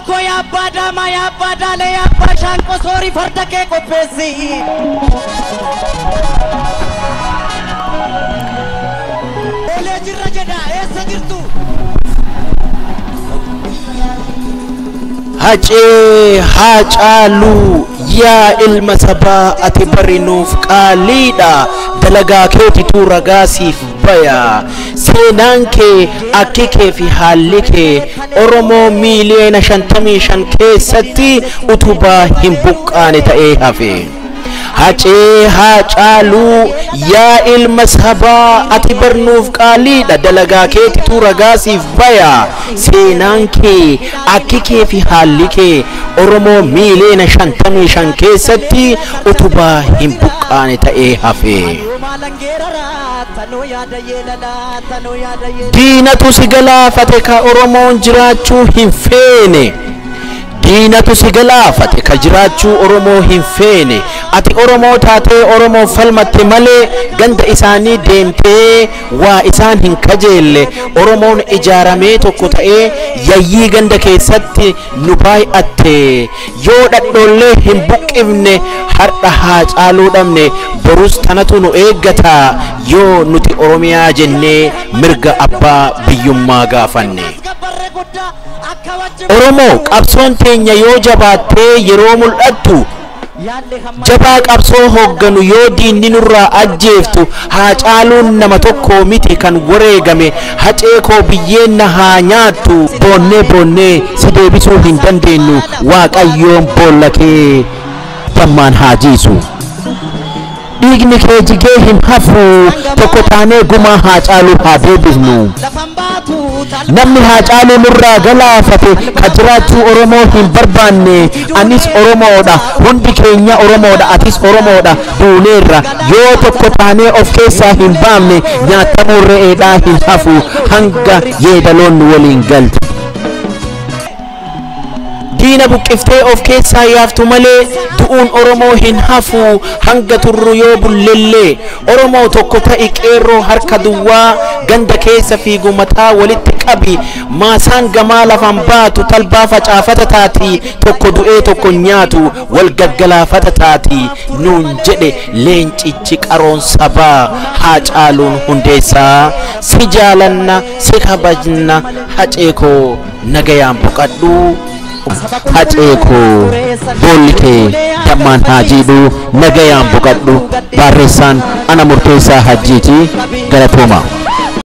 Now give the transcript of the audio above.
ko yabbada ma yabbada le yabbashan ko sori farda ke ko pesi ole jirra jeda esa jirtu Hacaaluu yaa ilma sabaa ati barinuuf qaaliidha dalagaa keetitu ragaasiif baya seenaan kee akki kee fi haalli kee Oromoo miiliyoona 55 keessatti utubaa hin buqqaane ta'ee hafe Hacaaluu yaa ilma sabaa ati barnuuf qaaliidha dalagaa keetitu ragaasiif baya seenaan kee akki kee fi haalli kee Oromoo miiliyoona 55 keessatti utubaa hin buqqaane ta'ee hafe diinatu si galaafate ka Oromoon jiraachuu hin feene diinatu si galaafate ka jiraachuu Oromoo hin feene ati Oromoo taatee Oromoo falmatte malee ganda isaanii deemtee waa isaan hin kajeelle Oromoon ijaaramee tokko ta'ee yayyii ganda keessatti nu baay'atte yoo dhadhollee hin buqqifne har'a Hacaaluu dhabne borus tanatu nu eeggata yoo nuti Oromiyaa jennee mirga abbaa biyyummaa gaafanne Oromoo qabsoon teenya yoo jabaattee yeroo mul'attu jabaa qabsoo hoogganu yoo diinni nurraa ajjeeftu Hacaaluun nama tokko miti kan wareegame hacee koo biyyeen na haa nyaattu boonnee si deebisuu hin dandeenyu Waaqayyoon boolla kee dammaan haa jiisu dhiigni kee jigee hin hafu tokko taanee gumaa Hacaaluu haa deebisnu namni Hacaaluu nurraa galaafate ka jiraachuu Oromoo hin barbaanne anis Oromoodha hundi keenya Oromoodha atis Oromoodha duuneerra yoo tokko taanee of keessaa hin baamne nyaatamuu re'eedhaa hin hafu hanga yeedaloon waliin galtu diina buqqiftee of keessaa yaaftu malee du'uun Oromoo hin hafu hanga turru yoo bullellee Oromoo tokko ta'i qeerroo harka duwwaa ganda keessa fiigu mataa walitti qabi maasaan gamaa lafan baatu talbaa facaafata taati tokko du'ee tokko nyaatu wal gaggalaafata taati nuun jedhe leencichi qaroon sabaa Hacaaluun Hundeessaa si jaalanna si kabajna haceekoo nagayaan boqadhu Haceeko boolike dammaan hajiidhu nagayaan boqadhu barreessaan ana murteessaa hajjiiti galatooma